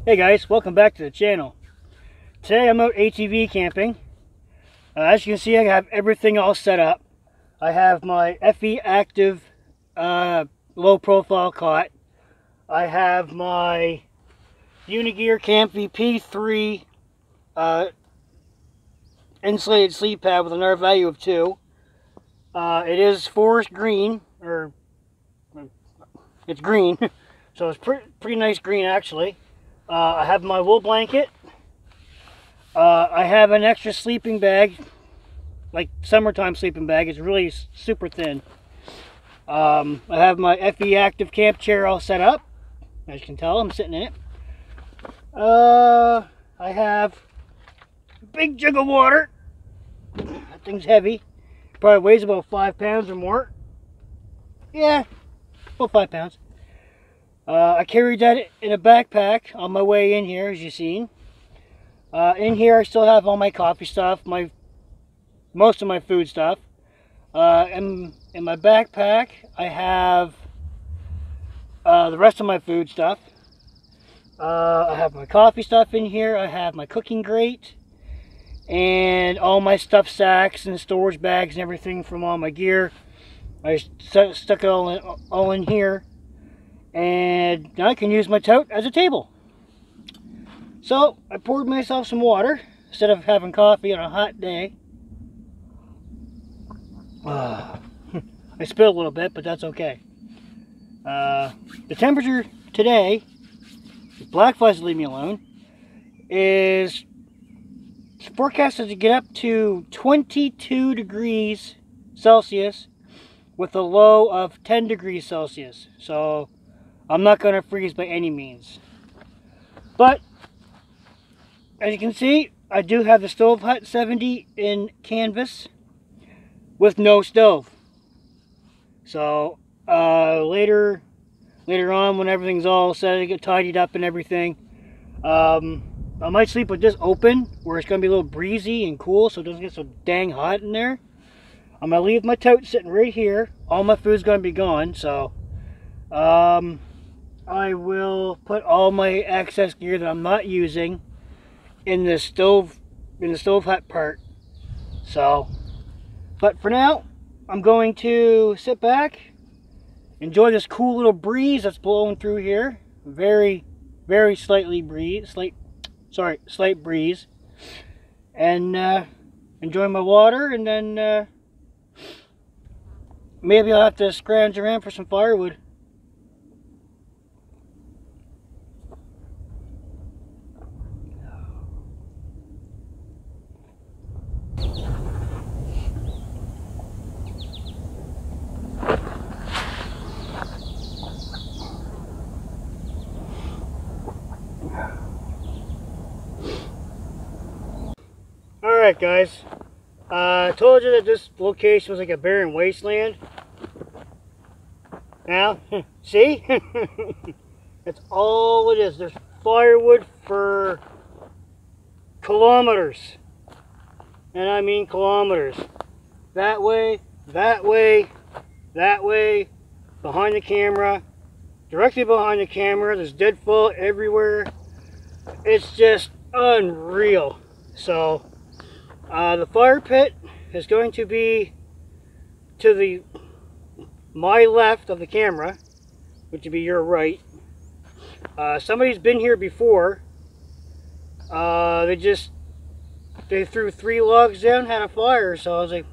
Hey guys, welcome back to the channel. Today I'm out ATV camping. As you can see, I have everything all set up. I have my FE Active low profile cot. I have my Unigear Camp VP3 insulated sleep pad with an R value of 2. It is forest green, or it's green, so it's pretty nice green actually. I have my wool blanket. I have an extra sleeping bag, like summertime sleeping bag. It's really super thin. I have my FE Active camp chair all set up. As you can tell, I'm sitting in it. I have a big jug of water. That thing's heavy. Probably weighs about 5 pounds or more. Yeah, about 5 pounds. I carried that in a backpack on my way in here, as you've seen. In here I still have all my coffee stuff, most of my food stuff. In my backpack I have the rest of my food stuff. I have my coffee stuff in here. I have my cooking grate and all my stuff sacks and storage bags and everything from all my gear. I stuck it all in here. And now I can use my tote as a table. So I poured myself some water instead of having coffee on a hot day. I spilled a little bit, but that's okay. The temperature today, if black flies leave me alone, is forecasted to get up to 22 degrees Celsius with a low of 10 degrees Celsius. So I'm not going to freeze by any means. But as you can see, I do have the Stove Hut 70 in canvas with no stove. So later on, when everything's all set to get tidied up and everything, I might sleep with this open where it's going to be a little breezy and cool so it doesn't get so dang hot in there. I'm going to leave my tote sitting right here. All my food's going to be gone, so I will put all my excess gear that I'm not using in the stove hut part. So, but for now, I'm going to sit back, enjoy this cool little breeze that's blowing through here. Very slight breeze, and enjoy my water, and then maybe I'll have to scrounge around for some firewood. Alright guys, I told you that this location was like a barren wasteland. Now, see? That's all it is. There's firewood for kilometers. And I mean kilometers. That way, that way, that way, behind the camera, directly behind the camera. There's deadfall everywhere. It's just unreal. So, the fire pit is going to be to my left of the camera, which would be your right. Somebody's been here before. They threw 3 logs down, had a fire, so I was like,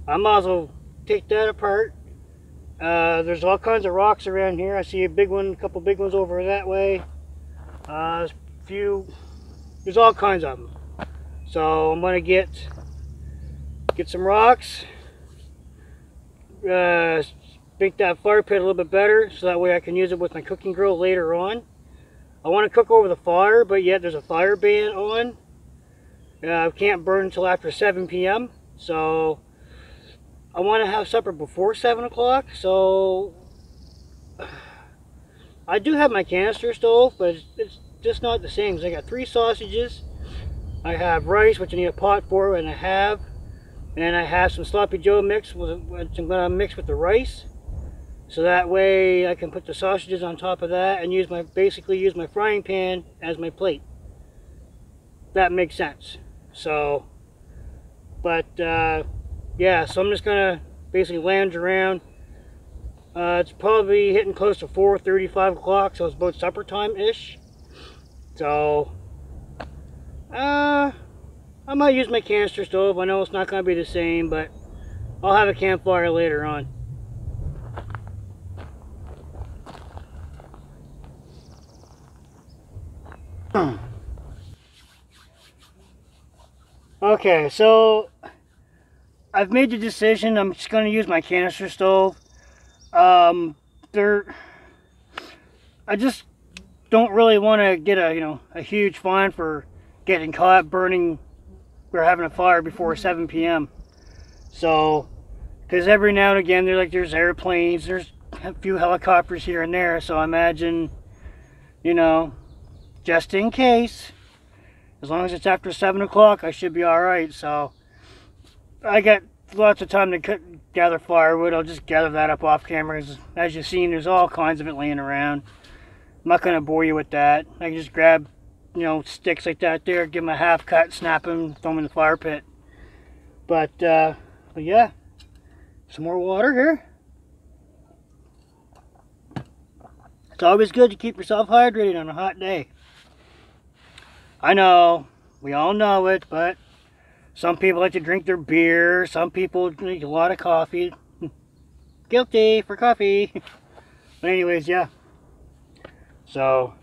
I might as well take that apart. There's all kinds of rocks around here. I see a big one, a couple big ones over that way. There's all kinds of them. So I'm going to get some rocks, make that fire pit a little bit better so that way I can use it with my cooking grill later on. I want to cook over the fire, but yet there's a fire ban on. I can't burn until after 7 p.m. So I want to have supper before 7 o'clock. So I do have my canister stove, but it's just not the same. So I got 3 sausages. I have rice, which I need a pot for, and I have some sloppy joe mix, which I'm going to mix with the rice. So that way I can put the sausages on top of that and basically use my frying pan as my plate. That makes sense. So, but yeah, so I'm just gonna basically lounge around. It's probably hitting close to 4:30, 5 o'clock, so it's about supper time-ish. So, I might use my canister stove. I know it's not going to be the same, but I'll have a campfire later on. Okay, so I've made the decision. I'm just going to use my canister stove. I just don't really want to get a huge fine for getting caught burning or having a fire before 7 p.m. So, because every now and again there's airplanes, there's a few helicopters here and there, so I imagine, just in case, as long as it's after 7 o'clock, I should be alright. So I got lots of time to gather firewood. I'll just gather that up off camera. As you've seen, there's all kinds of it laying around. I'm not going to bore you with that. I can just grab, sticks like that there, give them a half cut, snap them, throw them in the fire pit. But yeah, some more water here. It's always good to keep yourself hydrated on a hot day. I know, we all know it, but some people like to drink their beer. Some people drink a lot of coffee. Guilty for coffee. But anyways, yeah. So,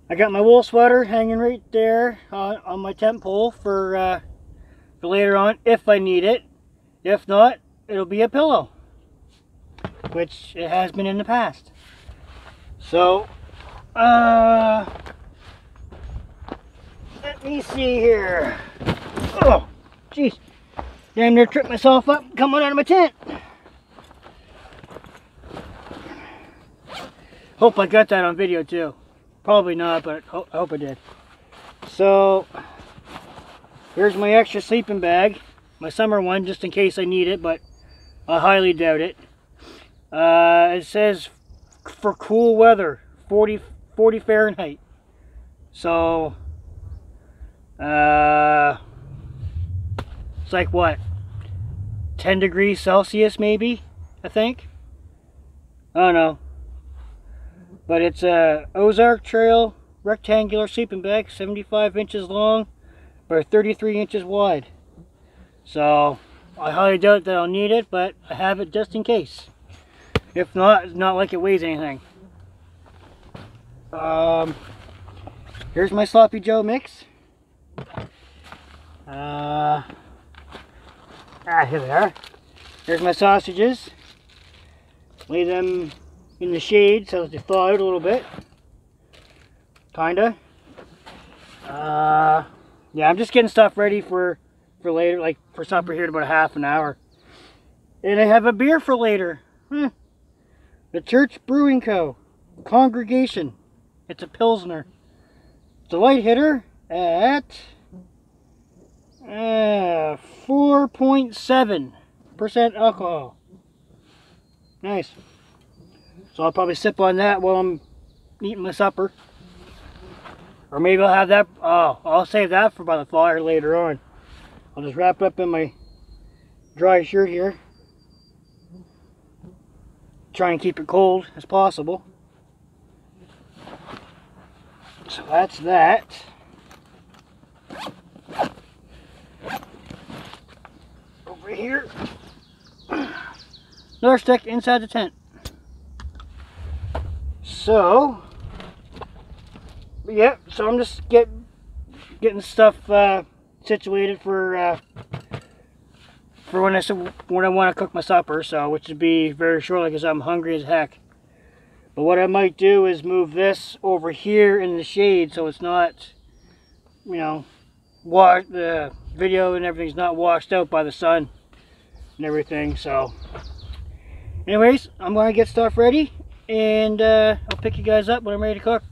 I got my wool sweater hanging right there on my tent pole for later on if I need it. If not, it'll be a pillow, which it has been in the past. So, let me see here. Oh, jeez. Damn near tripped myself up coming out of my tent. Hope I got that on video too. Probably not, but I hope I did. So, here's my extra sleeping bag. My summer one, just in case I need it, but I highly doubt it. It says for cool weather, 40 Fahrenheit. So, it's like what, 10 degrees Celsius maybe, I think. I don't know. But it's a Ozark Trail rectangular sleeping bag, 75 inches long by 33 inches wide. So I highly doubt that I'll need it, but I have it just in case. If not, it's not like it weighs anything. Here's my Sloppy Joe mix. Here they are. Here's my sausages. Lay them in the shade so they thaw out a little bit. Kinda. Yeah, I'm just getting stuff ready for later, like for supper here in about a half an hour. And I have a beer for later. The Church Brewing Co. Congregation. It's a Pilsner. It's a light hitter at 4.7% alcohol. Nice. So I'll probably sip on that while I'm eating my supper. Or maybe I'll have that, I'll save that for by the fire later on. I'll just wrap it up in my dry shirt here. Try and keep it cold as possible. So that's that. Over here, another stick inside the tent. So, yeah, so I'm just getting stuff situated for when I want to cook my supper. So, which would be very shortly because I'm hungry as heck. But what I might do is move this over here in the shade so it's not, the video and everything's not washed out by the sun and everything. So, anyways, I'm going to get stuff ready and I'll pick you guys up when I'm ready to cook.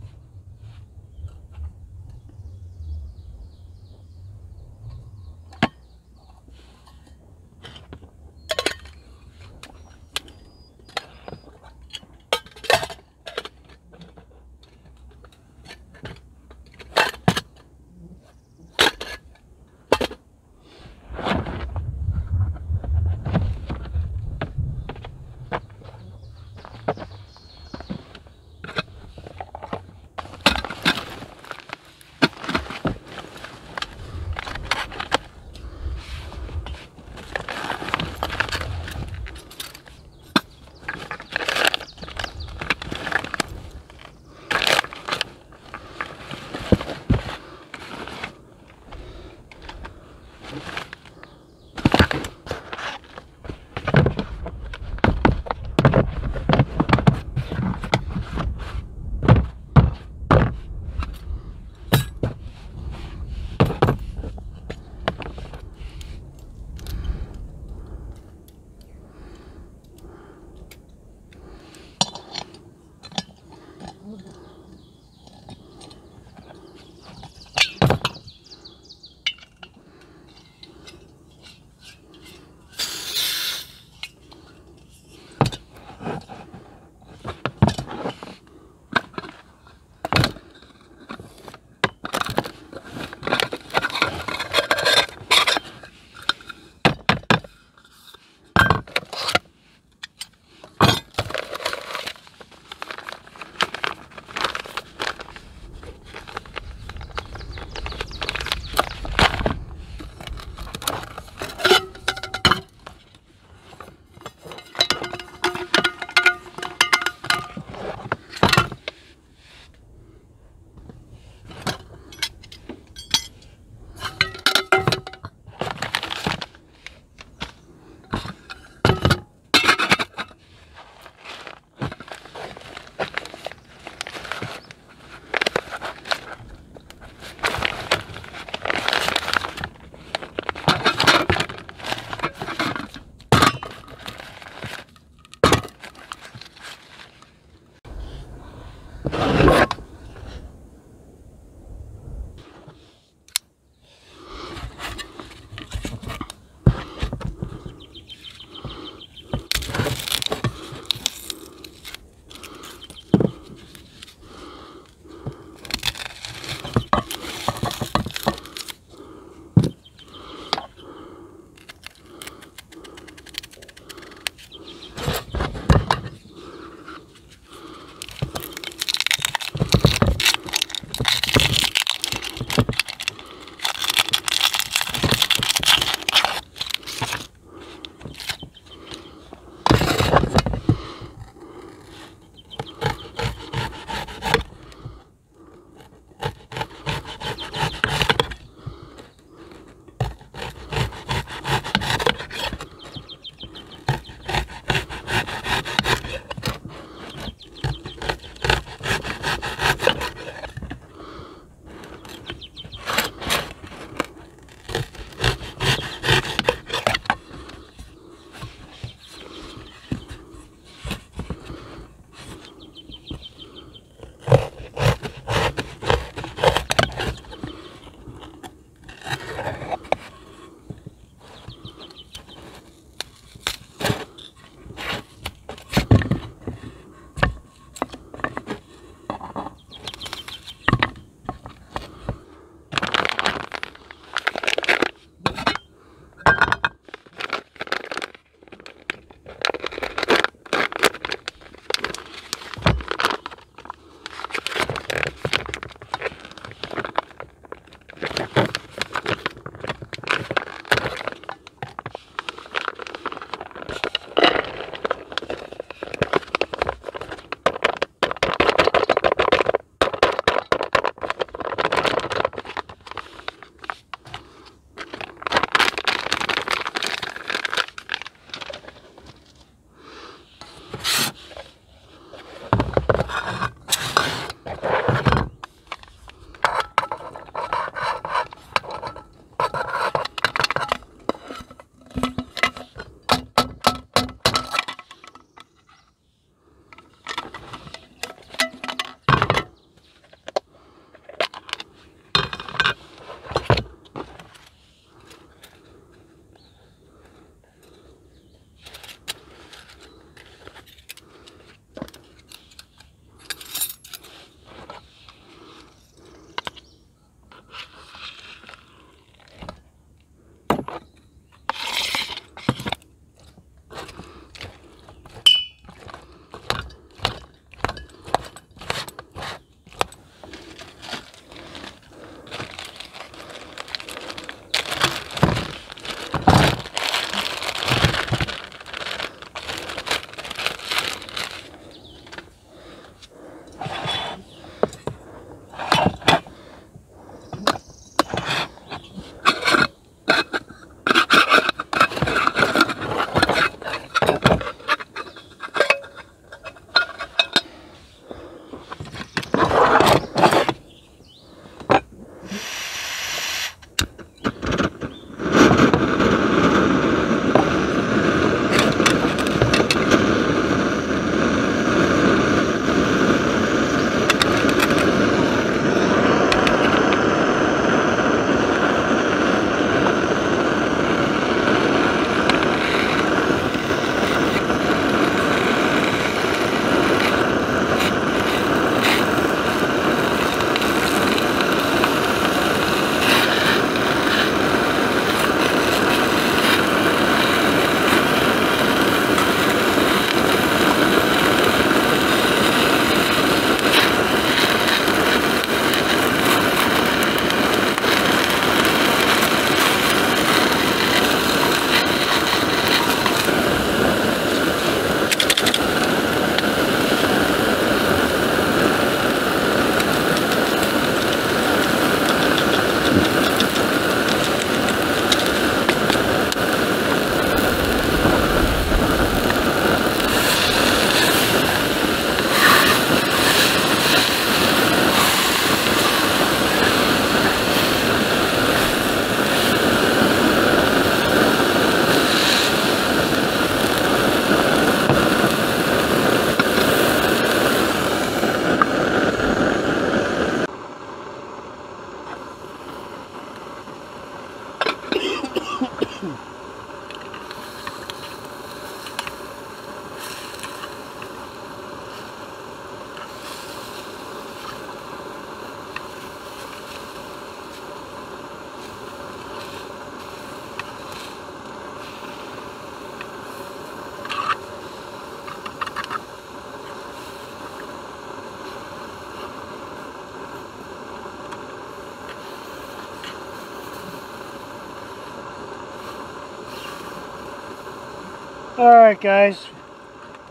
Alright guys,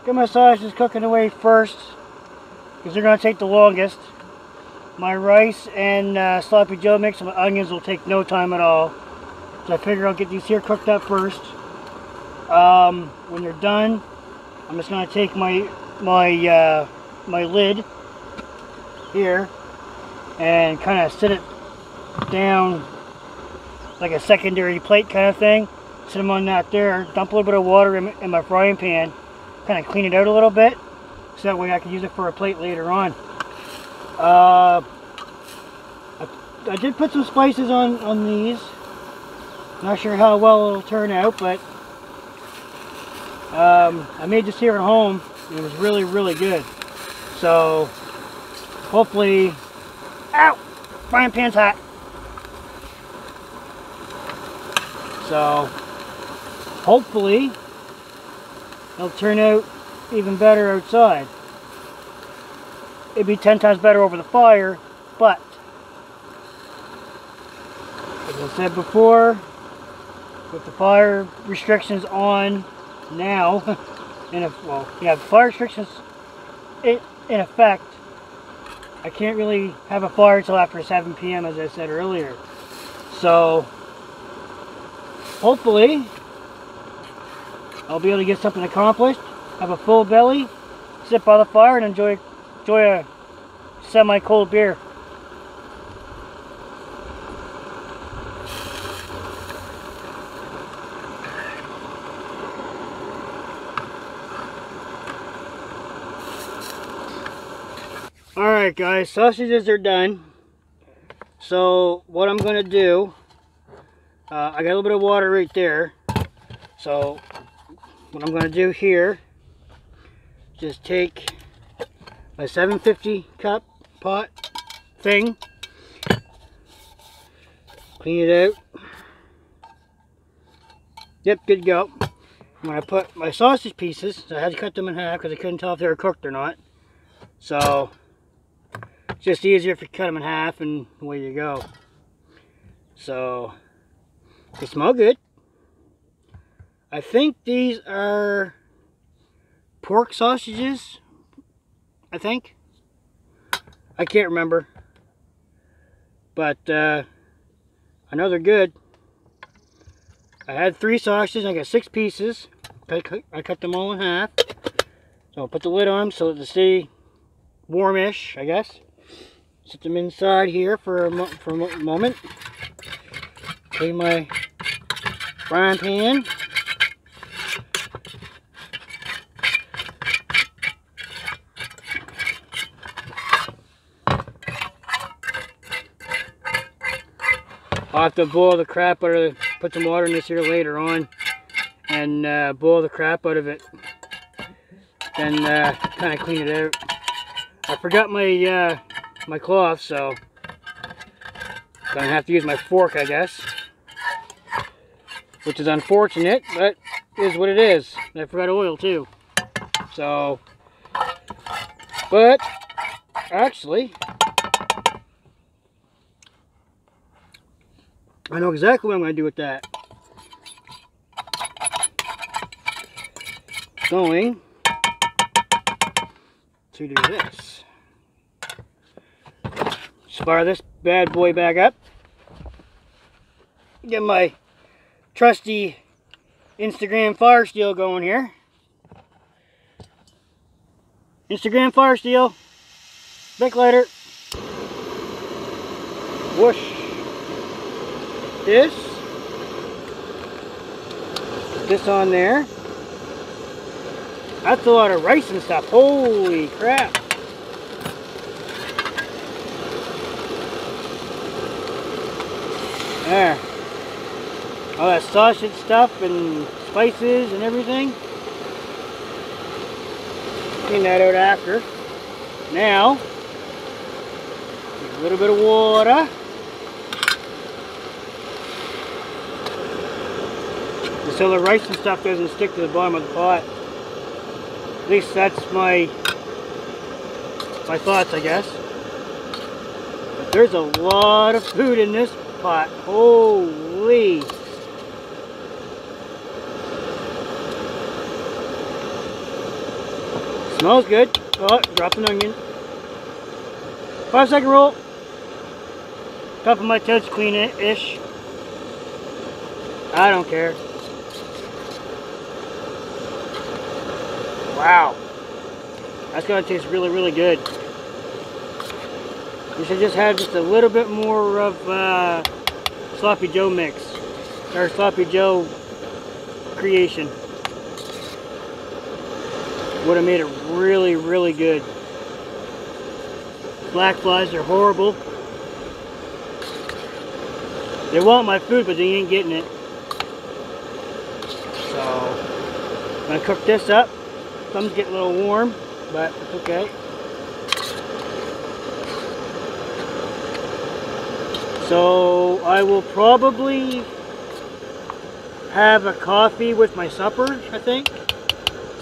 get my sausages cooking away first, because they're going to take the longest. My rice and sloppy joe mix and my onions will take no time at all. So I figure I'll get these here cooked up first. When they're done, I'm just going to take my lid here and kind of sit it down like a secondary plate kind of thing. Sit them on that there, dump a little bit of water in my frying pan, kind of clean it out a little bit, so that way I can use it for a plate later on. I did put some spices on these. Not sure how well it'll turn out, but I made this here at home and it was really, really good. So hopefully, ow, frying pan's hot. So hopefully it'll turn out even better outside. It'd be 10 times better over the fire, but as I said before, with the fire restrictions on now, fire restrictions in effect, I can't really have a fire until after 7 p.m. as I said earlier. So hopefully I'll be able to get something accomplished, have a full belly, sit by the fire and enjoy a semi-cold beer. Alright guys, sausages are done. So what I'm going to do, I got a little bit of water right there. So what I'm going to do here, just take my 750 cup pot thing, clean it out. Yep, good to go. I'm going to put my sausage pieces, so I had to cut them in half because I couldn't tell if they were cooked or not. So it's just easier if you cut them in half and away you go. So they smell good. I think these are pork sausages, I think. I can't remember. But I know they're good. I had 3 sausages, I got 6 pieces. I cut them all in half. So I'll put the lid on so they stay warmish, I guess. Set them inside here for a moment. Clean my frying pan. I'll have to boil the crap out of it, put some water in this here later on, and boil the crap out of it. Then kind of clean it out. I forgot my my cloth, so gonna have to use my fork, I guess. Which is unfortunate, but is what it is. I forgot oil too. So, but actually, I know exactly what I'm going to do with that. Going to do this. Fire this bad boy back up. Get my trusty Instagram fire steel going here. Instagram fire steel. Bic lighter. Whoosh. This on there. That's a lot of rice and stuff. Holy crap. There. All that sausage stuff and spices and everything. Clean that out after. Now, a little bit of water. So the rice and stuff doesn't stick to the bottom of the pot. At least that's my thoughts, I guess. But there's a lot of food in this pot. Holy! Smells good. Oh, dropped an onion. 5-second roll. Top of my toast clean-ish. I don't care. Wow. That's gonna taste really, really good. You should just have just a little bit more of Sloppy Joe mix. Or Sloppy Joe creation. Would have made it really, really good. Black flies are horrible. They want my food, but they ain't getting it. So, I'm gonna cook this up. Thumb's getting a little warm, but it's okay. So, I will probably have a coffee with my supper, I think.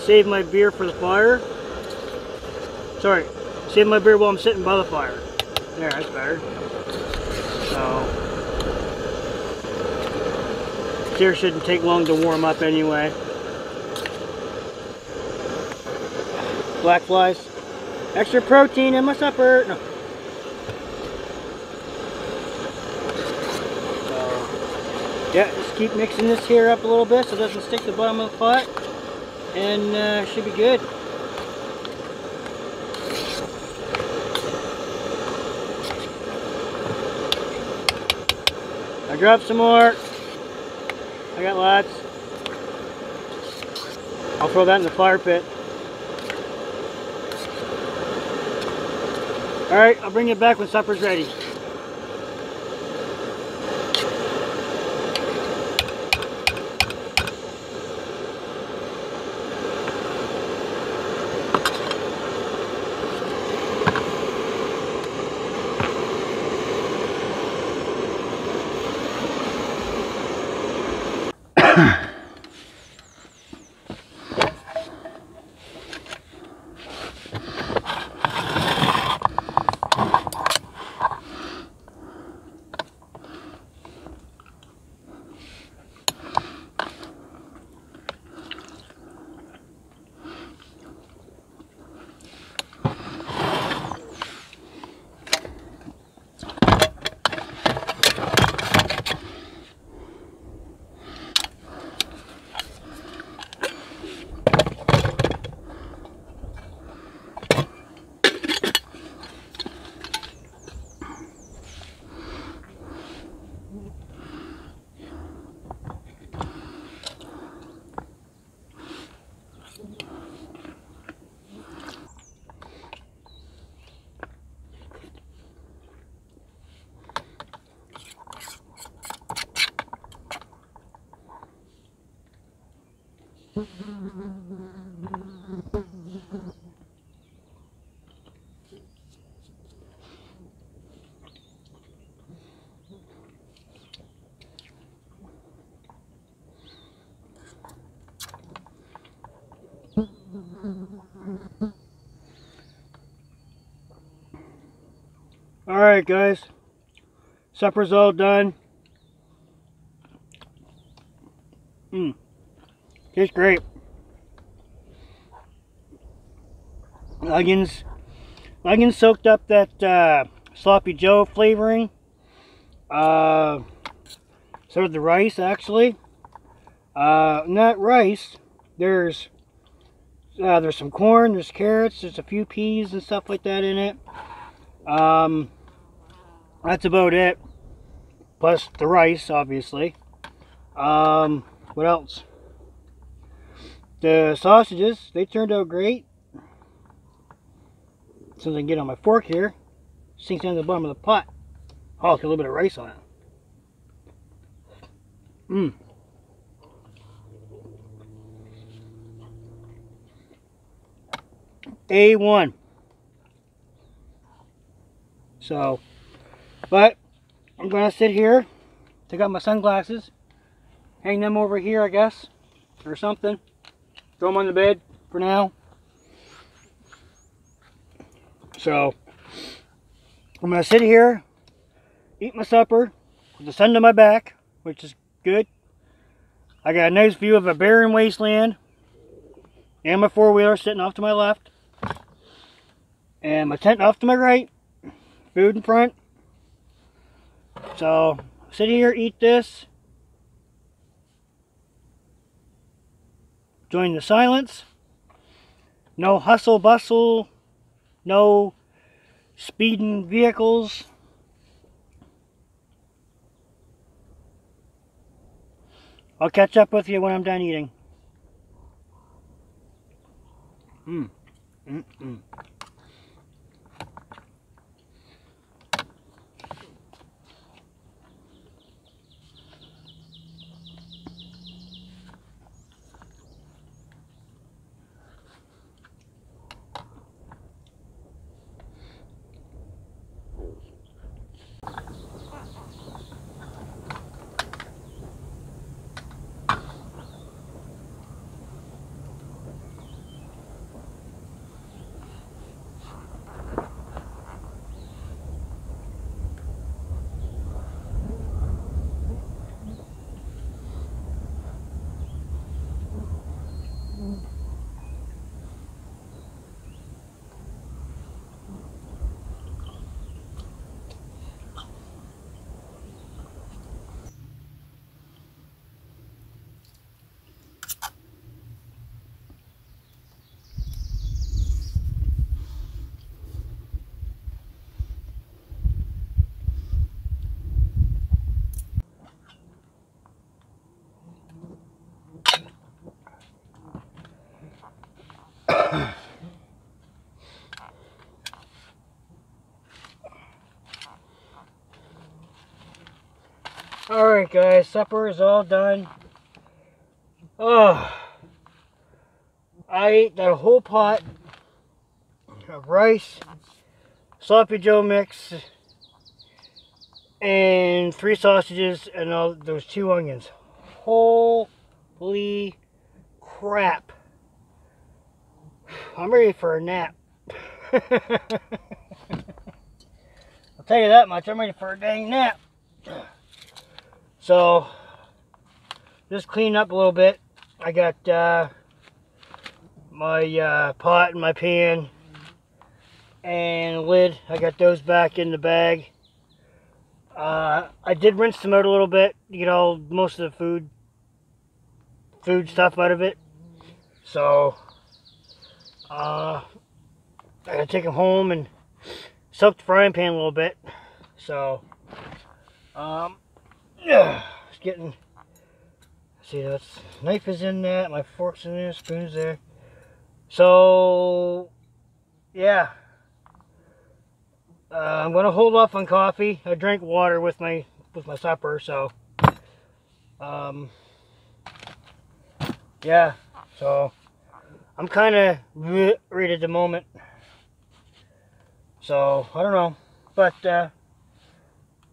Save my beer for the fire. Sorry, save my beer while I'm sitting by the fire. There, that's better. So, beer shouldn't take long to warm up anyway. Black flies. Extra protein in my supper. No. So, yeah, just keep mixing this here up a little bit so it doesn't stick to the bottom of the pot. And should be good. I dropped some more. I got lots. I'll throw that in the fire pit. Alright, I'll bring it back when supper's ready. Alright guys, supper's all done. Tastes great. Onions soaked up that Sloppy Joe flavoring. So did the rice actually. Not rice. There's some corn, there's carrots, there's a few peas and stuff like that in it. That's about it. Plus the rice, obviously. What else? The sausages, they turned out great. As soon as I can get on my fork here, sinks down to the bottom of the pot. Oh, get a little bit of rice on it. A1. So, but I'm gonna sit here, take out my sunglasses, hang them over here, I guess, or something. Throw them on the bed for now. So, I'm gonna sit here, eat my supper with the sun to my back, which is good. I got a nice view of a barren wasteland and my four-wheeler sitting off to my left. And my tent off to my right. Food in front. So, sit here, eat this. Enjoying the silence. No hustle bustle. No speeding vehicles. I'll catch up with you when I'm done eating. Alright guys, supper is all done. Oh, I ate that whole pot of rice, sloppy joe mix, and 3 sausages and all those 2 onions. Holy crap. I'm ready for a nap. I'll tell you that much, I'm ready for a dang nap. So, just clean up a little bit. I got my pot and my pan and lid. I got those back in the bag. I did rinse them out a little bit to get all most of the food stuff out of it. So, I gotta take them home and soak the frying pan a little bit. So, yeah, it's getting. See, that's knife is in that, my fork's in there, spoon's there. So, yeah, I'm gonna hold off on coffee. I drank water with my supper, so yeah. So I'm kind of right at the moment. So I don't know, but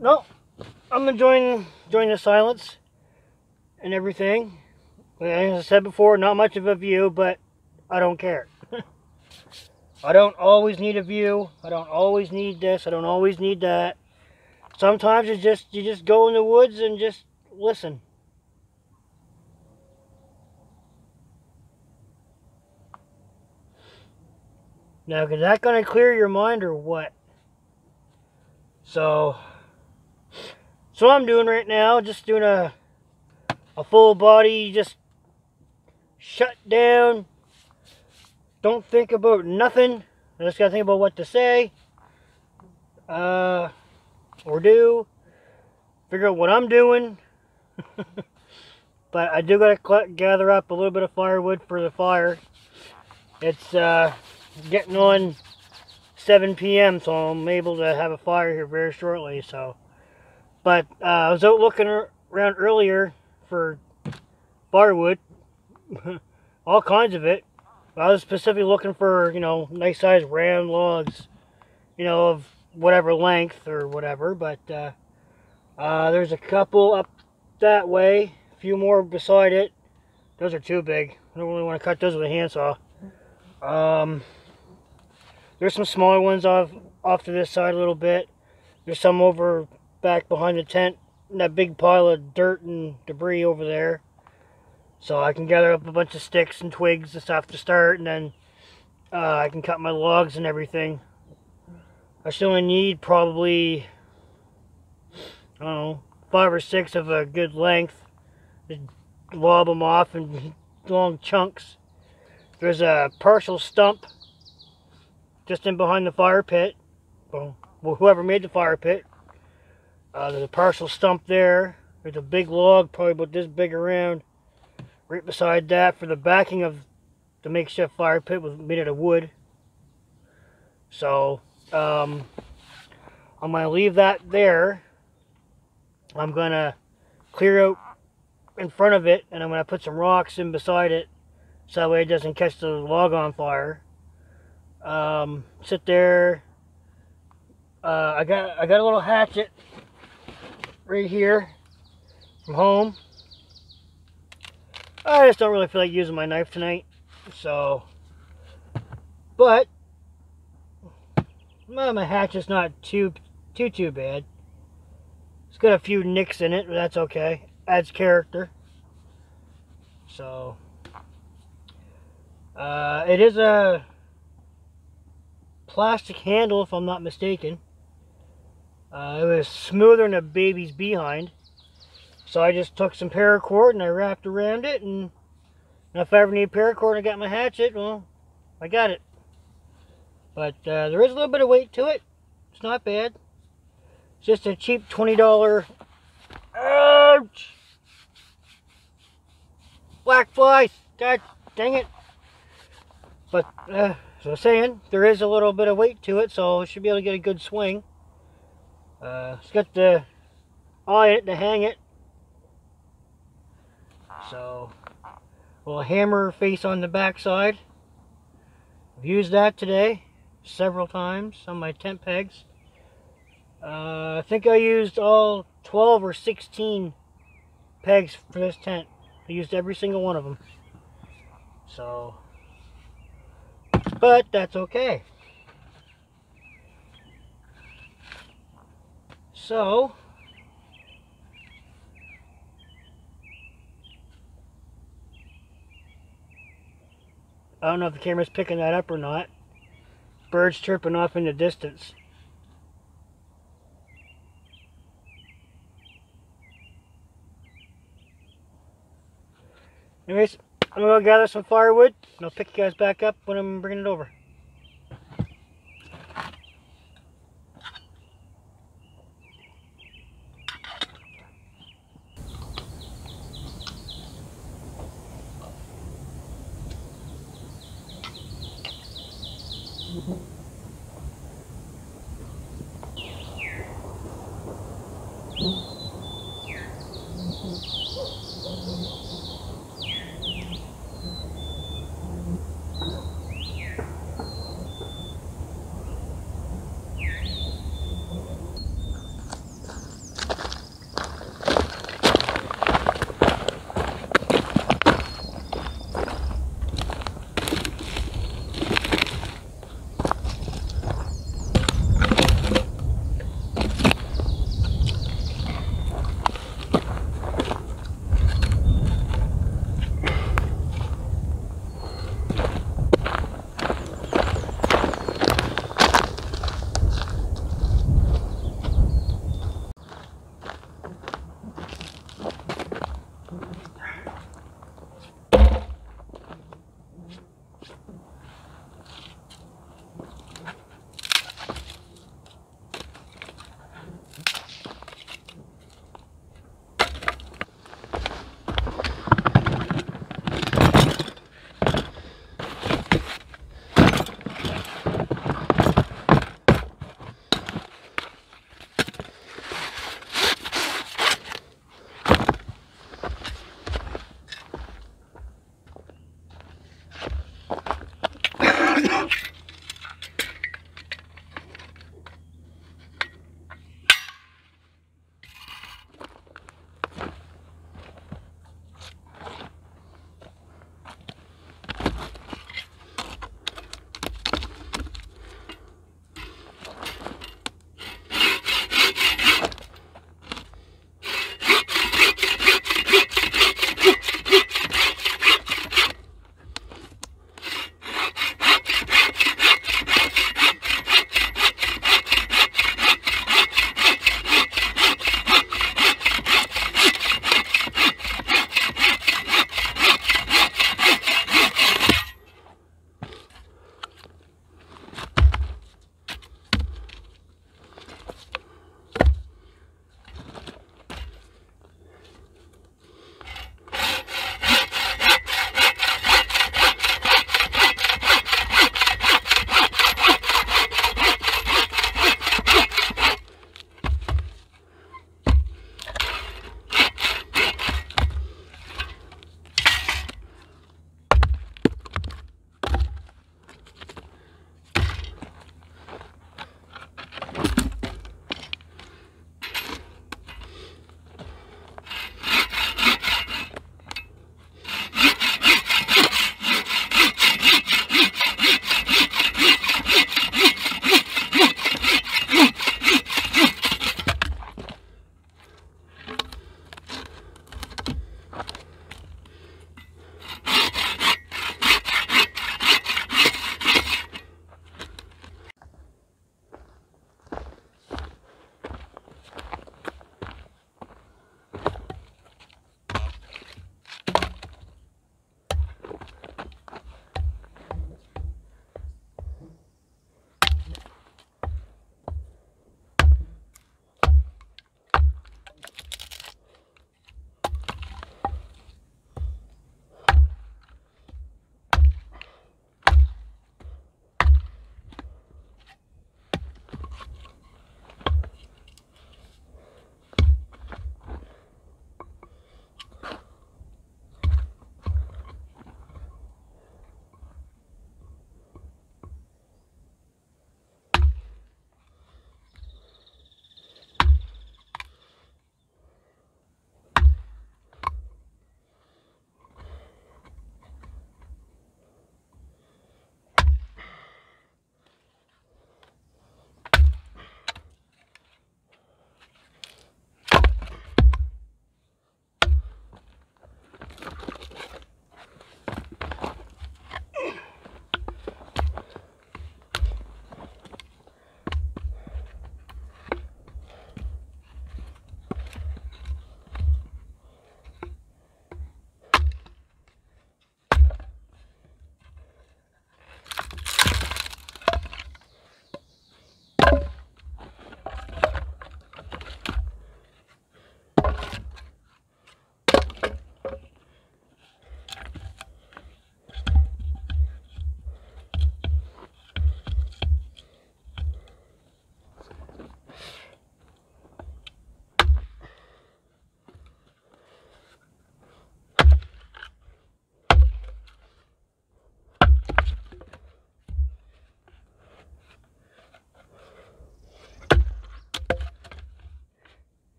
no, I'm enjoying the silence and everything. As I said before, not much of a view, but I don't care. I don't always need a view. I don't always need this. I don't always need that. Sometimes it's just you just go in the woods and just listen. Now, is that going to clear your mind or what? So I'm doing right now, just doing a full body, just shut down. Don't think about nothing. I just got to think about what to say. Or do. Figure out what I'm doing. But I do got to gather up a little bit of firewood for the fire. It's getting on 7 p.m. so I'm able to have a fire here very shortly. So, but I was out looking around earlier for firewood, all kinds of it. I was specifically looking for, you know, nice sized round logs, you know, of whatever length or whatever. But there's a couple up that way, a few more beside it. Those are too big. I don't really want to cut those with a handsaw. There's some smaller ones off to this side a little bit. There's some over back behind the tent, and that big pile of dirt and debris over there. So I can gather up a bunch of sticks and twigs and stuff to start, and then I can cut my logs and everything I should only need probably, I don't know, 5 or 6 of a good length. Just lob them off in long chunks. There's a partial stump just in behind the fire pit. Well, whoever made the fire pit. There's a partial stump there. There's a big log, probably about this big around, right beside that for the backing of the makeshift fire pit made out of wood. So, I'm going to leave that there. I'm going to clear out in front of it, and I'm going to put some rocks in beside it, so that way it doesn't catch the log on fire. Sit there. I got a little hatchet right here from home. I just don't really feel like using my knife tonight, so. But well, my hatchet's not too bad. It's got a few nicks in it, but that's okay. Adds character. So it is a plastic handle, if I'm not mistaken. It was smoother than a baby's behind, so I just took some paracord and I wrapped around it, and if I ever need paracord and I got my hatchet, well, I got it. But there is a little bit of weight to it. It's not bad. It's just a cheap $20. Ouch! Black flies! God dang it! But as I was saying, there is a little bit of weight to it, so I should be able to get a good swing. It's got the eye in it to hang it. So, a little hammer face on the back side. I've used that today several times on my tent pegs. I think I used all 12 or 16 pegs for this tent. I used every single one of them. So, but that's okay. So, I don't know if the camera's picking that up or not. Birds chirping off in the distance. Anyways, I'm going to gather some firewood, and I'll pick you guys back up when I'm bringing it over.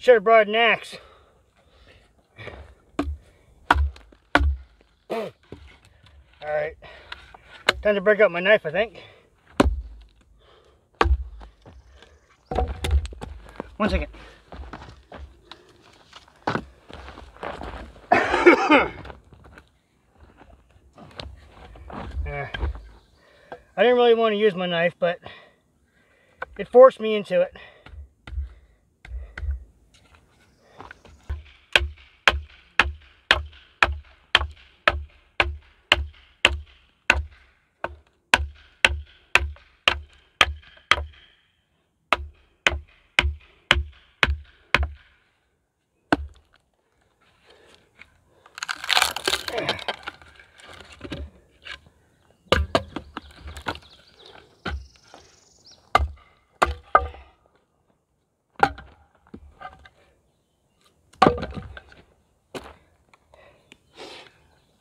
should have brought an axe. Alright. Time to break out my knife, I think. 1 second. I didn't really want to use my knife, but it forced me into it.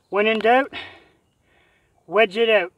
When in doubt, wedge it out.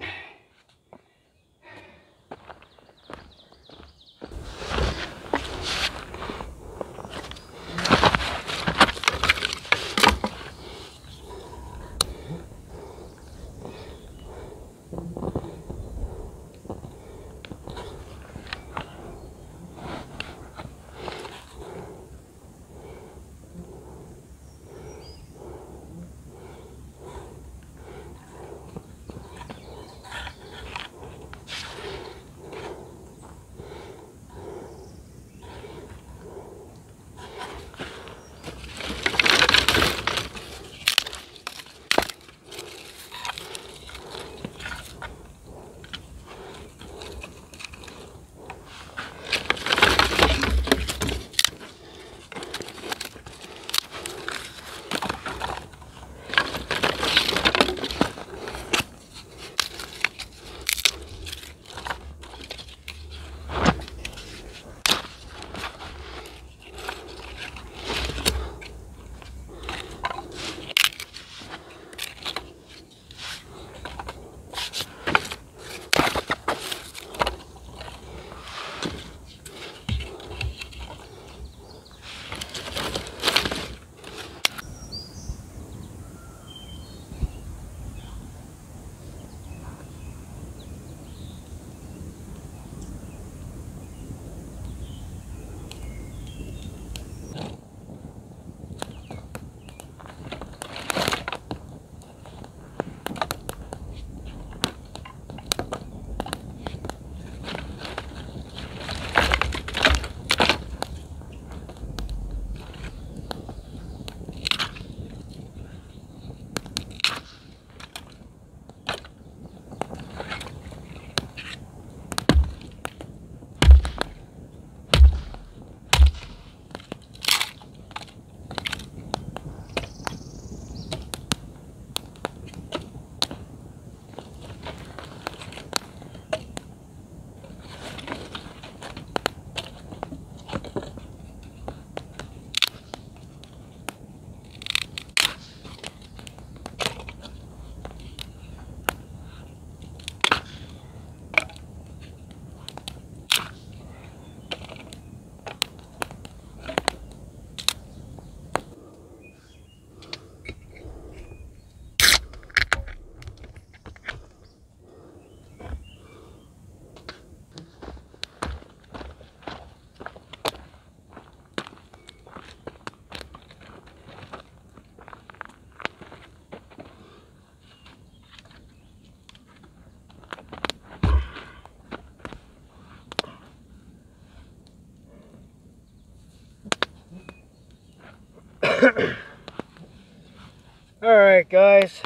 Alright guys,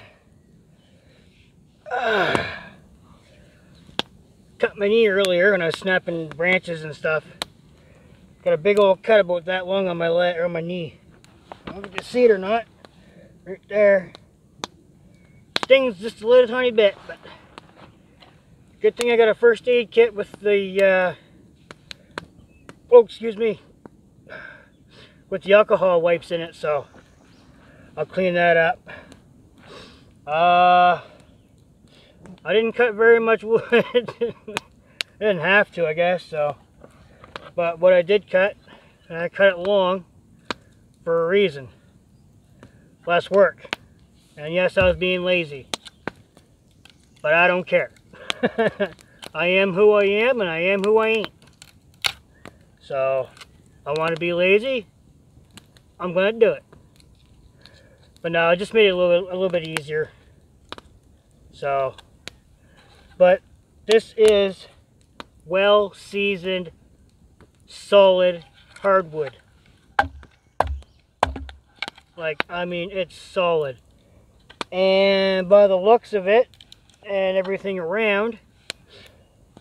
cut my knee earlier when I was snapping branches and stuff. Got a big old cut about that long on my leg or my knee. I don't know if you can see it or not. Right there. Stings just a little tiny bit, but good thing I got a first aid kit with the excuse me, with the alcohol wipes in it, so I'll clean that up. I didn't cut very much wood. I didn't have to, I guess, so. But what I did cut, and I cut it long, for a reason. Less work. And yes, I was being lazy. But I don't care. I am who I am, and I am who I ain't. So, I want to be lazy, I'm going to do it. But no, I just made it a little bit easier. So, but this is well-seasoned, solid hardwood. Like, I mean, it's solid. And by the looks of it, and everything around,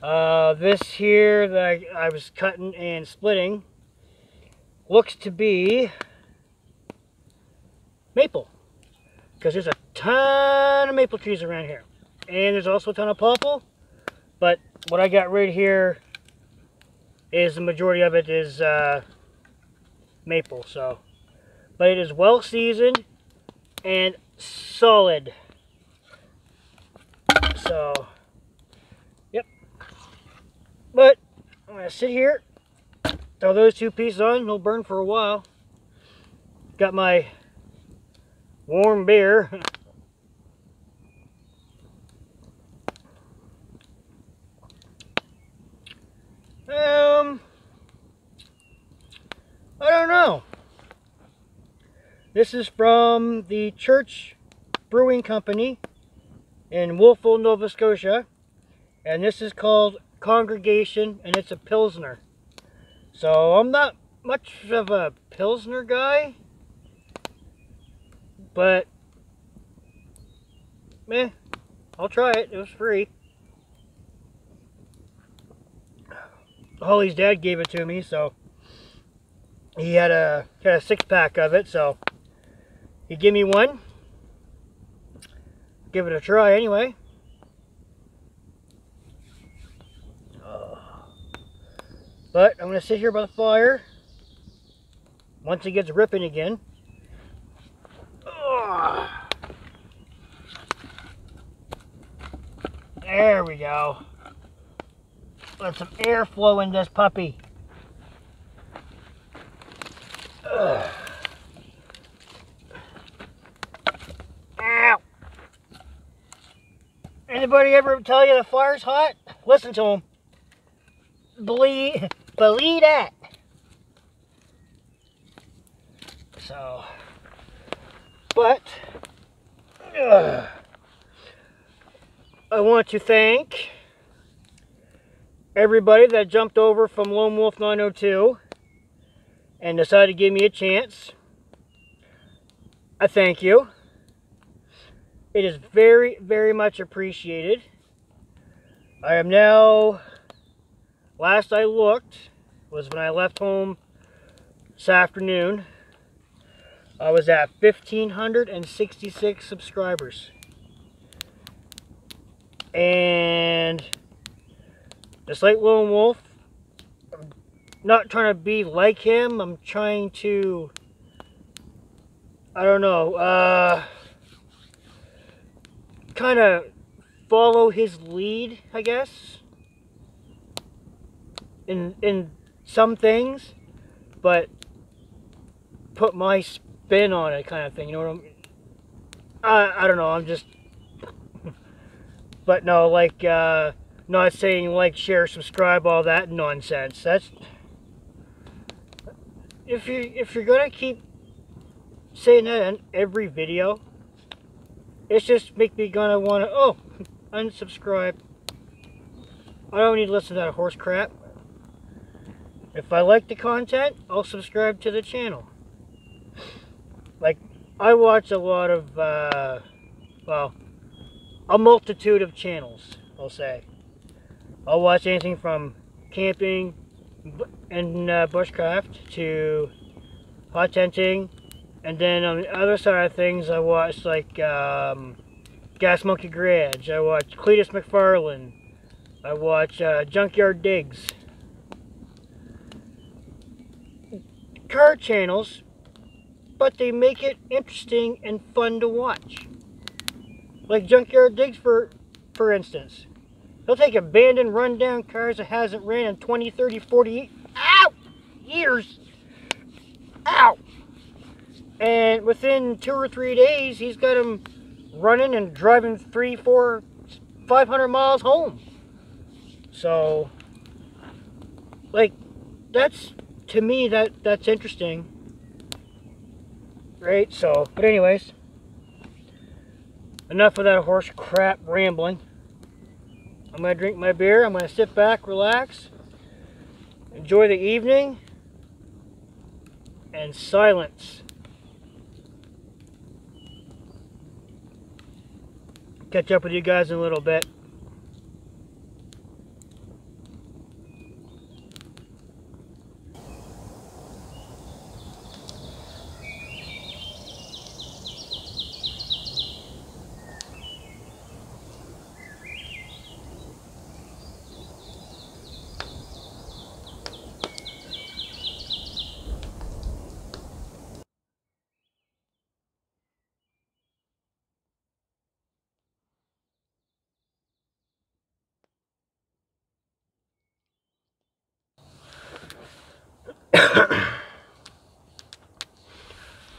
this here that I was cutting and splitting looks to be maple, because there's a ton of maple trees around here, and there's also a ton of popple, but what I got right here is the majority of it is maple. So, but it is well seasoned and solid. So, yep. But I'm gonna sit here, throw those two pieces on, they'll burn for a while. Got my warm beer. I don't know. This is from the Church Brewing Company in Wolfville, Nova Scotia, and this is called Congregation, and it's a Pilsner. So I'm not much of a Pilsner guy, but I'll try it. It was free. Holly's dad gave it to me, so he had a 6-pack of it, so he gave me one. Give it a try anyway. But I'm going to sit here by the fire once it gets ripping again. There we go. Let some air flow in this puppy. Ow. Anybody ever tell you the fire's hot? Listen to them. Believe that. So, but I want to thank everybody that jumped over from Lone Wolf 902 and decided to give me a chance. I thank you. It is very, very much appreciated. I am now, last I looked was when I left home this afternoon, I was at 1,566 subscribers. And just like Lone Wolf, I'm not trying to be like him. I'm trying to, I don't know, kind of follow his lead, I guess, in some things, but put my spin on it, kind of thing. You know what I don't know. I'm just, but no, like, not saying like, share, subscribe, all that nonsense. That's, if you're gonna keep saying that in every video, it's just make me gonna wanna, oh, unsubscribe. I don't need to listen to that horse crap. If I like the content, I'll subscribe to the channel. Like, I watch a lot of, well, a multitude of channels, I'll say. I'll watch anything from camping and bushcraft to hot tenting, and then on the other side of things, I watch like Gas Monkey Garage. I watch Cletus McFarlane. I watch Junkyard Digs. Car channels, but they make it interesting and fun to watch. Like Junkyard Digs, for instance. He'll take abandoned, rundown cars that hasn't ran in 20, 30, 40 years. Ow! And within 2 or 3 days, he's got him running and driving 300, 400, 500 miles home. So, like, that's, to me, that's interesting. Right? So, but anyways, enough of that horse crap rambling. I'm going to drink my beer. I'm going to sit back, relax, enjoy the evening, and silence. Catch up with you guys in a little bit.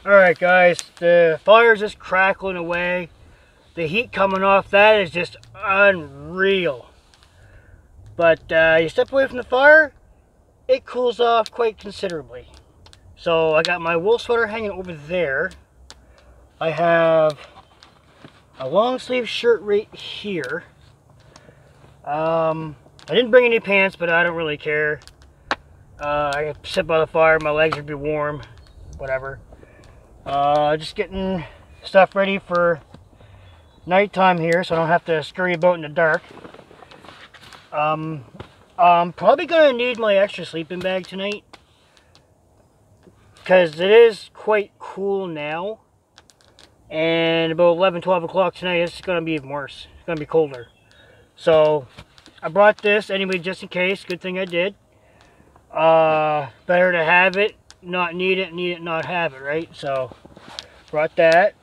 Alright guys, the fire's just crackling away. The heat coming off that is just unreal. But you step away from the fire, it cools off quite considerably. So I got my wool sweater hanging over there. I have a long sleeve shirt right here. I didn't bring any pants, but I don't really care. I can sit by the fire, my legs would be warm, whatever. Just getting stuff ready for nighttime here, so I don't have to scurry about in the dark. I'm probably going to need my extra sleeping bag tonight, because it is quite cool now, and about 11, 12 o'clock tonight it's going to be even worse. It's going to be colder. So I brought this anyway just in case. Good thing I did. Better to have it, not need it, not have it, right? So brought that.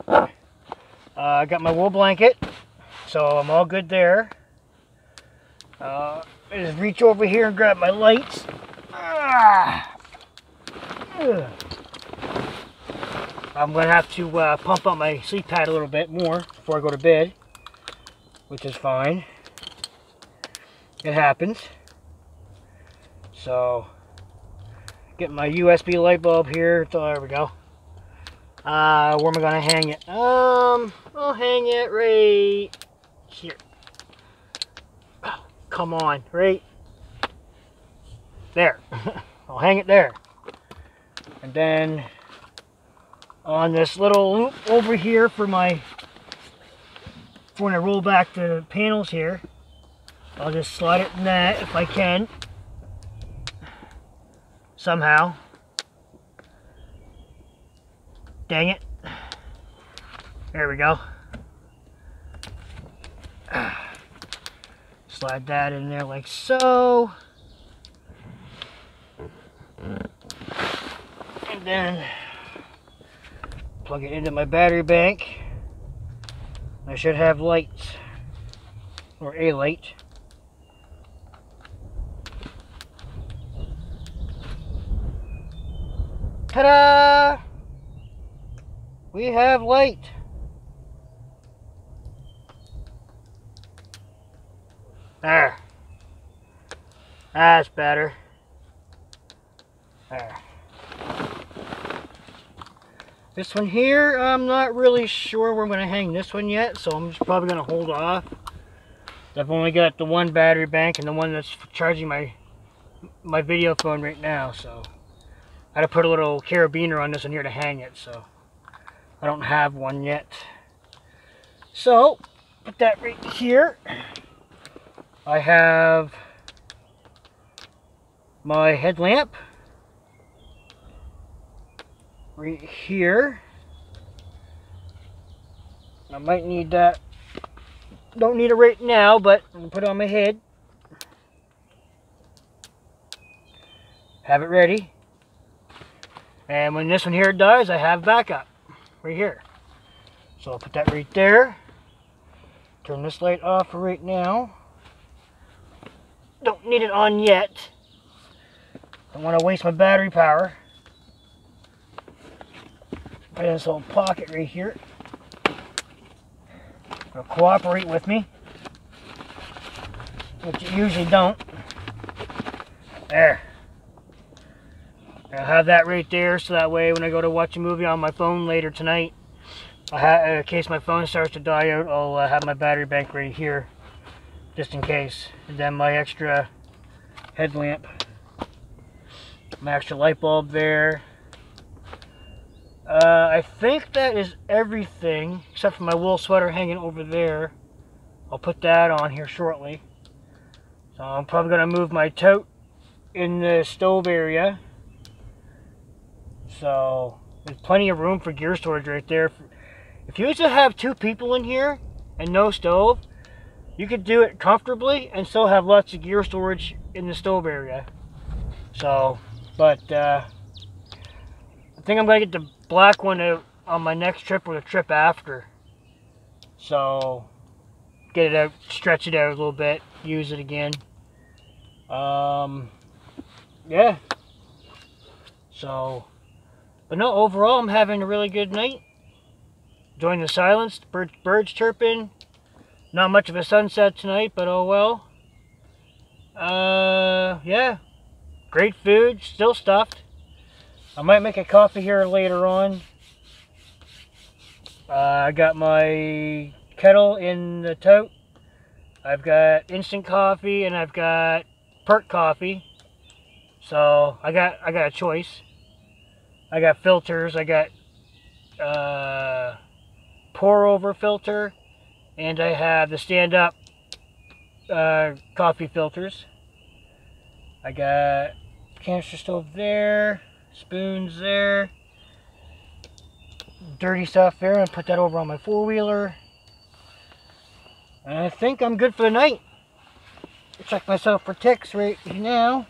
I got my wool blanket, so I'm all good there. Just reach over here and grab my lights. I'm gonna have to pump up my sleep pad a little bit more before I go to bed, which is fine. It happens. So get my USB light bulb here. So there we go. Where am I gonna hang it? I'll hang it right here. Oh, come on, right there. I'll hang it there. And then on this little loop over here for when I roll back the panels here, I'll just slide it in that if I can. Somehow. Dang it. There we go. Slide that in there like so. And then plug it into my battery bank. I should have lights, or a light. Ta-da! We have light. There. That's better. There. This one here, I'm not really sure where I'm going to hang this one yet, so I'm just probably going to hold off. I've only got the one battery bank and the one that's charging my video phone right now, so I had to put a little carabiner on this one here to hang it, so I don't have one yet. So, put that right here. I have my headlamp right here. I might need that. Don't need it right now, but I'm gonna put it on my head. Have it ready. And when this one here dies, I have backup right here. So I'll put that right there. Turn this light off for right now. Don't need it on yet. Don't want to waste my battery power. in this little pocket right here. It'll cooperate with me, which you usually don't. There. I'll have that right there, so that way when I go to watch a movie on my phone later tonight, in case my phone starts to die out, I'll have my battery bank right here, just in case. And then my extra headlamp, my extra light bulb there. I think that is everything, except for my wool sweater hanging over there. I'll put that on here shortly. So I'm probably going to move my tote in the stove area. So there's plenty of room for gear storage right there. If you used to have 2 people in here and no stove, you could do it comfortably and still have lots of gear storage in the stove area. So, but I think I'm going to get the black one out on my next trip or the trip after. So, get it out, stretch it out a little bit, use it again. Yeah. So, but no, overall I'm having a really good night. Enjoying the silence, the birds chirping. Not much of a sunset tonight, but oh well. Yeah. Great food, still stuffed. I might make a coffee here later on. I got my kettle in the tote. I've got instant coffee and I've got perk coffee. So I got a choice. I got filters. I got pour over filter, and I have the stand up coffee filters. I got canister stove there, spoons there, dirty stuff there, and put that over on my 4-wheeler. And I think I'm good for the night. Check myself for ticks right now.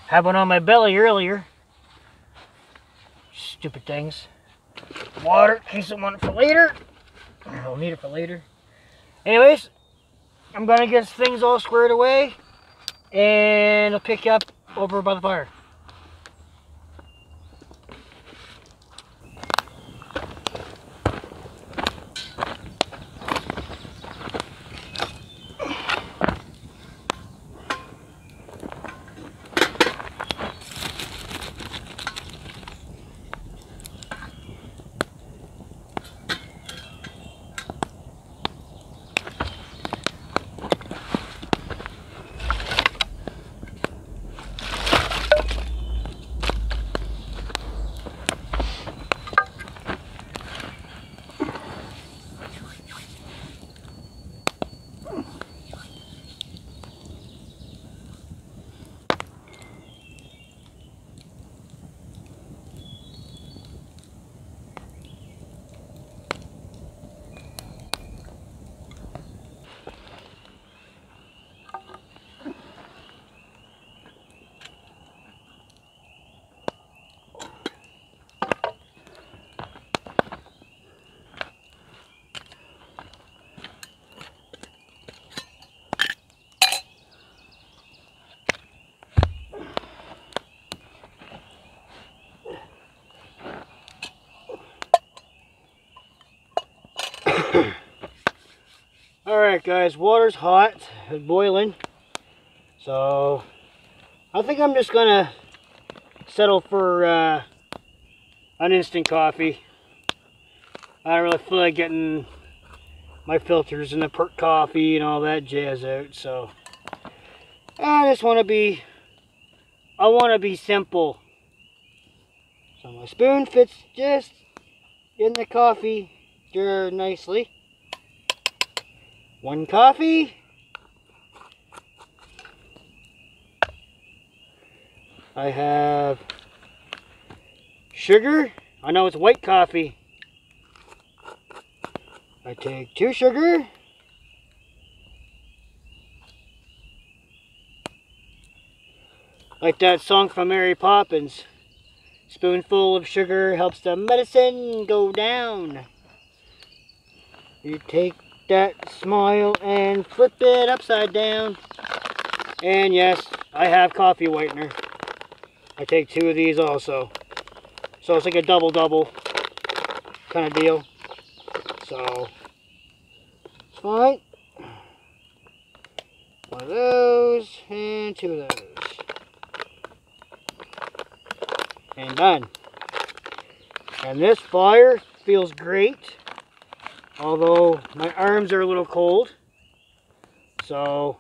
Had one on my belly earlier. Stupid things. Water, in case I want it for later. I'll need it for later. Anyways, I'm gonna get things all squared away, and I'll pick you up over by the fire. Alright guys, water's hot, it's boiling, so I think I'm just gonna settle for an instant coffee. I don't really feel like getting my filters and the perk coffee and all that jazz out, so I just want to be simple. So my spoon fits just in the coffee jar nicely. 1 coffee. I have sugar. I know it's white coffee. I take 2 sugar. Like that song from Mary Poppins. Spoonful of sugar helps the medicine go down. You take that smile and flip it upside down. And yes, I have coffee whitener. I take 2 of these also. So it's like a double-double kind of deal. So it's fine. One of those and two of those. And done. And this fire feels great, although my arms are a little cold, so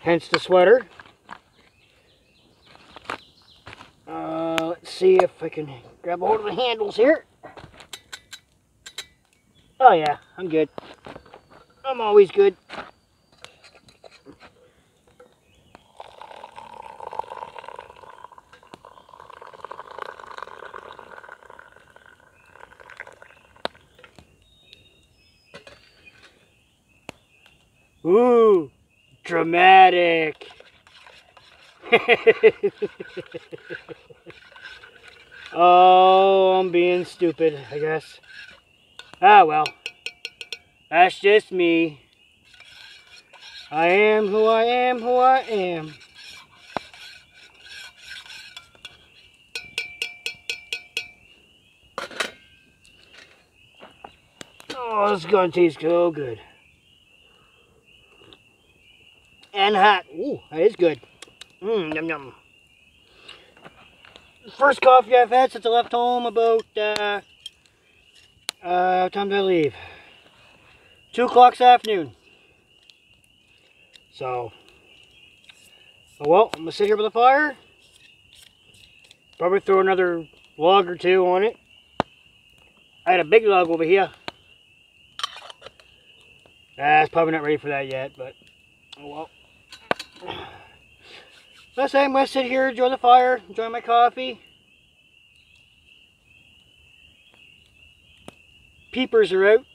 hence the sweater. Let's see if I can grab a hold of the handles here. Oh yeah, I'm good. I'm always good. Ooh, dramatic. Oh, I'm being stupid, I guess. Ah, well. That's just me. I am who I am, who I am. Oh, this is gonna taste so good. And hot. Ooh, that is good. Mmm, yum yum. First coffee I've had since I left home about, what time did I leave? 2 o'clock this afternoon. So, oh well, I'm gonna sit here by the fire. Probably throw another log or two on it. I had a big log over here. It's probably not ready for that yet, but oh well. Let's say I'm gonna sit here, enjoy the fire, enjoy my coffee. Peepers are out.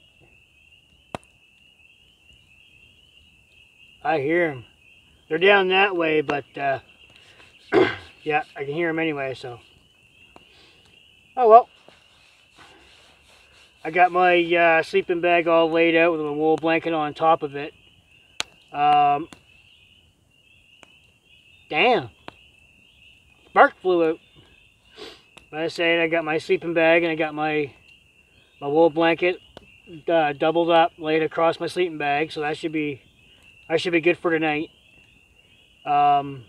I hear them. They're down that way, but yeah, I can hear them anyway, so. Oh well. I got my sleeping bag all laid out with a wool blanket on top of it. Damn. Spark flew out. But I say I got my sleeping bag and I got my wool blanket doubled up, laid across my sleeping bag, so that should be good for tonight. What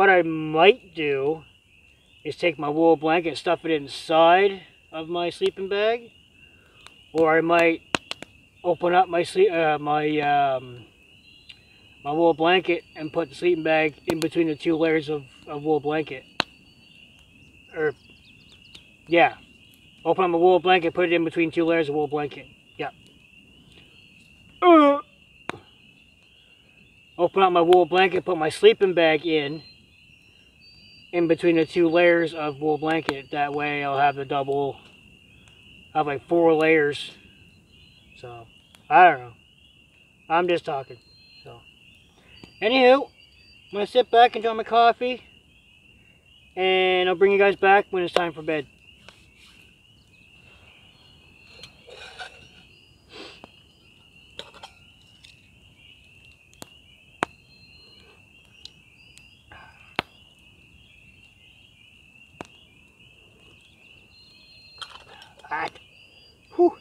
I might do is take my wool blanket and stuff it inside of my sleeping bag, or I might open up my my wool blanket and put the sleeping bag in between the 2 layers of wool blanket. Or yeah, open up my wool blanket, put it in between 2 layers of wool blanket. Yeah. Open up my wool blanket, put my sleeping bag in between the 2 layers of wool blanket. That way I'll have the double, I'll have like 4 layers. So, I don't know. I'm just talking. So, anywho, I'm going to sit back, enjoy my coffee, and I'll bring you guys back when it's time for bed. Hot. Whew.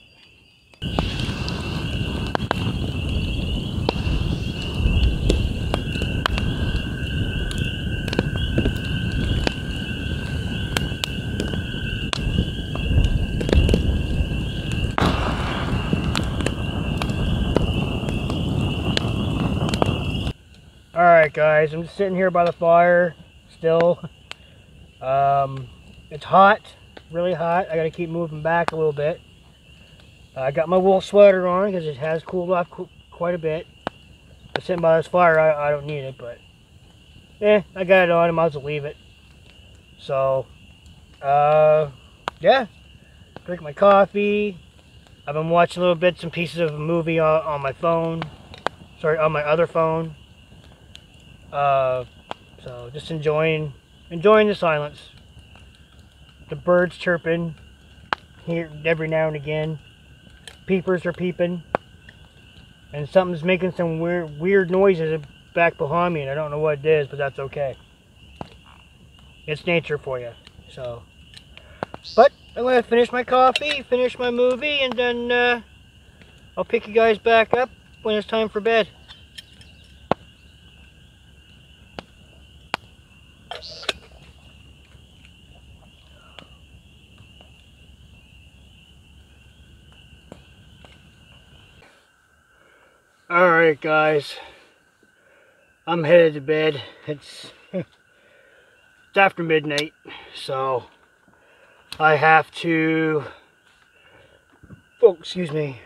Alright guys, I'm just sitting here by the fire still. It's hot, really hot. I gotta keep moving back a little bit. I got my wool sweater on because it has cooled off quite a bit. I'm sitting by this fire, I don't need it, but I got it on, I might as well leave it. So, yeah, drink my coffee. I've been watching little bits and pieces of a movie on my phone. Sorry, on my other phone. So just enjoying the silence. The birds chirping here every now and again. Peepers are peeping, and something's making some weird noises back behind me, and I don't know what it is, but that's okay. It's nature for you. So But I'm going to finish my coffee, finish my movie, and then I'll pick you guys back up when it's time for bed. Alright guys, I'm headed to bed. It's after midnight, so I have to, oh excuse me,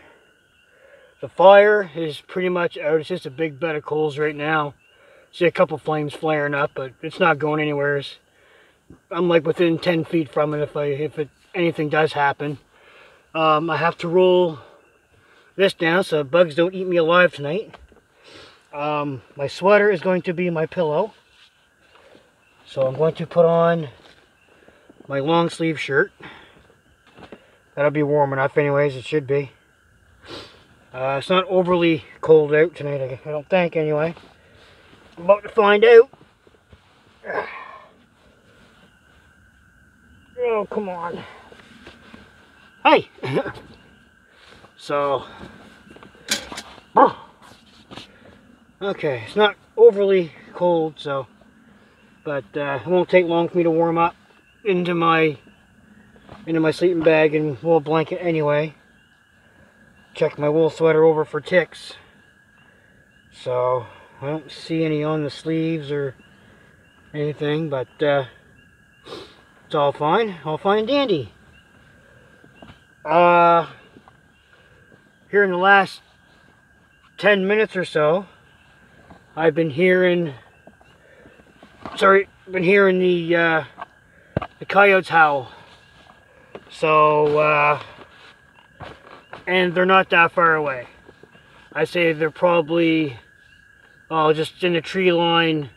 the fire is pretty much out. It's just a big bed of coals right now. See a couple flames flaring up, but it's not going anywhere. I'm like within 10 feet from it if anything does happen. I have to roll this down so bugs don't eat me alive tonight. My sweater is going to be my pillow. So I'm going to put on my long sleeve shirt. That'll be warm enough anyways, it should be. It's not overly cold out tonight, I don't think anyway. I'm about to find out. Oh, come on. Hey! So, okay, it's not overly cold, so, but it won't take long for me to warm up into my sleeping bag and wool blanket anyway. Check my wool sweater over for ticks. So, I don't see any on the sleeves or anything, but it's all fine and dandy. Here in the last 10 minutes or so, I've been hearing the coyotes howl. So, and they're not that far away. I say they're probably, just in the tree line,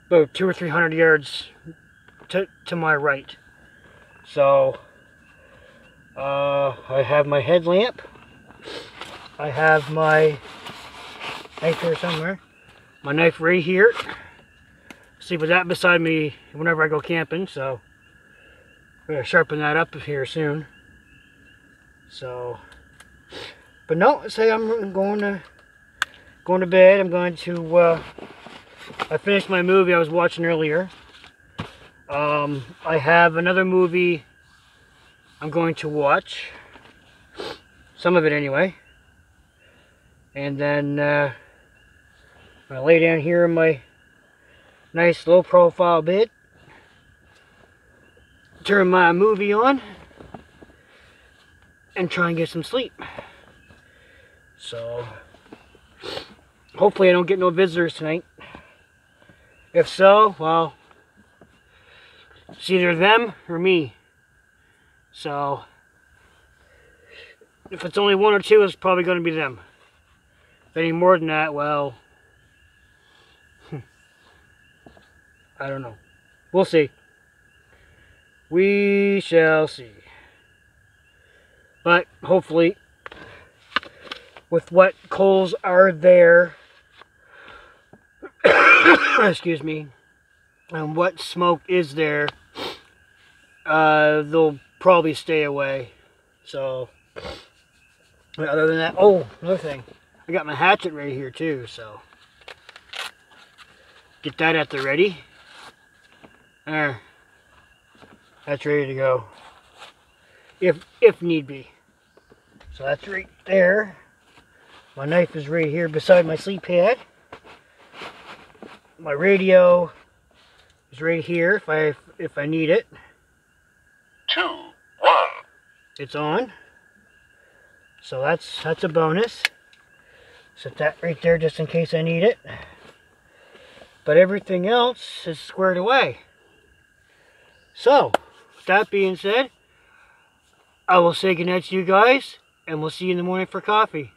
about 200 or 300 yards to my right. So, I have my headlamp. I have my knife here somewhere. My knife right here. Sleep with that beside me whenever I go camping, so I'm gonna sharpen that up here soon. So, but no, say I'm going to bed. I'm going to. I finished my movie I was watching earlier. I have another movie I'm going to watch. Some of it anyway. And then I lay down here in my nice low profile bed. Turn my movie on. And try and get some sleep. So, hopefully I don't get no visitors tonight. If so, well, it's either them or me. So, if it's only one or two, it's probably going to be them. If any more than that, well, I don't know. We'll see. We shall see. But hopefully, with what coals are there, excuse me, and what smoke is there, they'll probably stay away. So, other than that, oh, another thing, I got my hatchet right here too, so get that at the ready. There, that's ready to go, if need be. So that's right there. My knife is right here beside my sleep pad. My radio is right here if I need it. 2, 1. It's on. So that's a bonus. Set that right there just in case I need it. But everything else is squared away. So, with that being said, I will say goodnight to you guys, and we'll see you in the morning for coffee.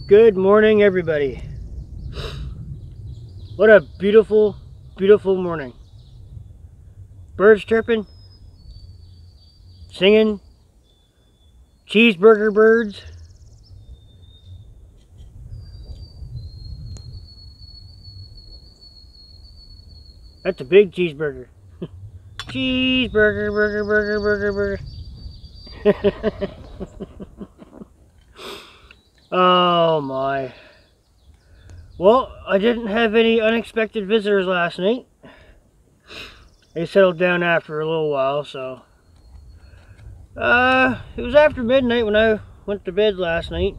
Good morning, everybody. What a beautiful, beautiful morning. Birds chirping, singing, cheeseburger birds. That's a big cheeseburger. Cheeseburger, burger. Oh my. Well, I didn't have any unexpected visitors last night. They settled down after a little while, so. It was after midnight when I went to bed last night.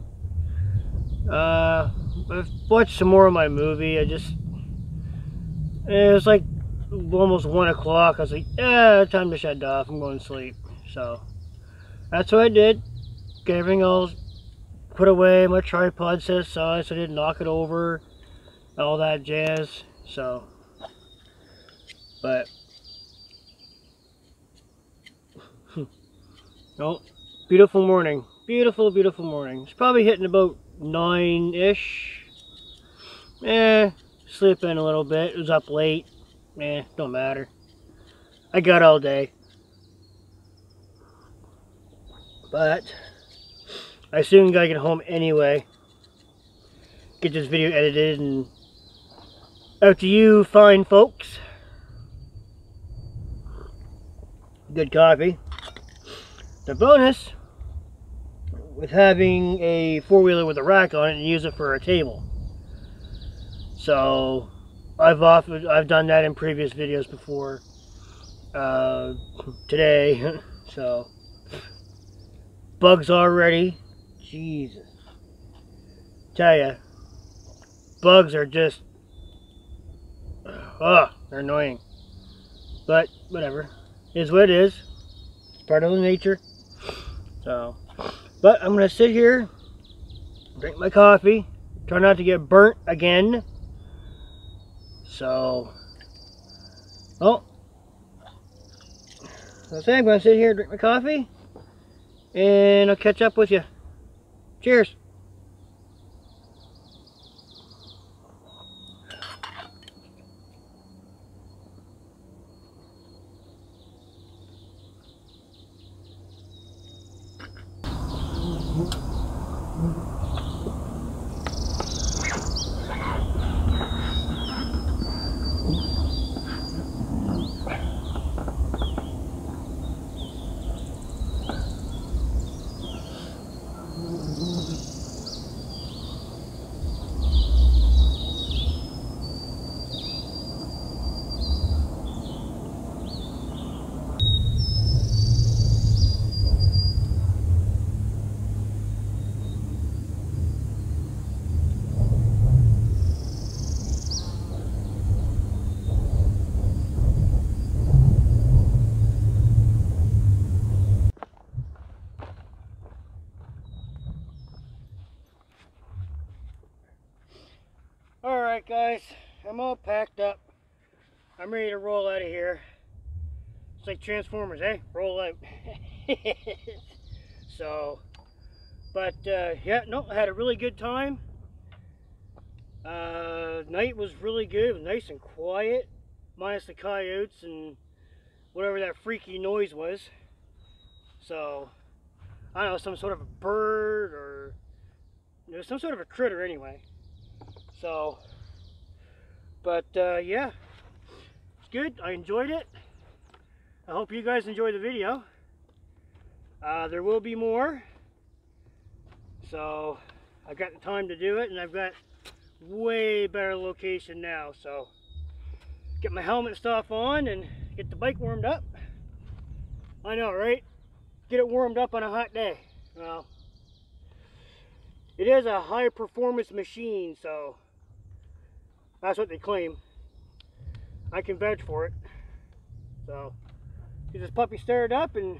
I watched some more of my movie. It was like almost 1 o'clock. I was like, yeah, time to shut off. I'm going to sleep. So, that's what I did. Get everything all put away. My tripod set aside so I didn't knock it over. All that jazz. So, but oh, beautiful morning. Beautiful, beautiful morning. It's probably hitting about 9-ish. Sleep in a little bit. It was up late. Don't matter. I got all day. But I soon gotta get home anyway. Get this video edited and out to you fine folks. Good coffee. The bonus with having a four-wheeler with a rack on it and use it for a table. So I've done that in previous videos before today. So bugs already. Jesus. Tell ya, bugs are just they're annoying. But whatever. It is what it is. It's part of the nature. So, but I'm gonna sit here, drink my coffee, try not to get burnt again. So, that's it. I'm gonna sit here, drink my coffee, and I'll catch up with you. Cheers. Alright guys, I'm all packed up. I'm ready to roll out of here. It's like Transformers, eh? Roll out. So, but yeah, no, I had a really good time. Night was really good. It was nice and quiet, minus the coyotes and whatever that freaky noise was. So, I don't know, some sort of a bird or some sort of a critter anyway. So, but yeah, it's good. I enjoyed it. I hope you guys enjoyed the video. There will be more. So, I've got the time to do it, and I've got way better location now. So, get my helmet stuff on and get the bike warmed up. I know, right? Get it warmed up on a hot day. Well, it is a high performance machine, so that's what they claim. I can vouch for it. So, get this puppy stirred up and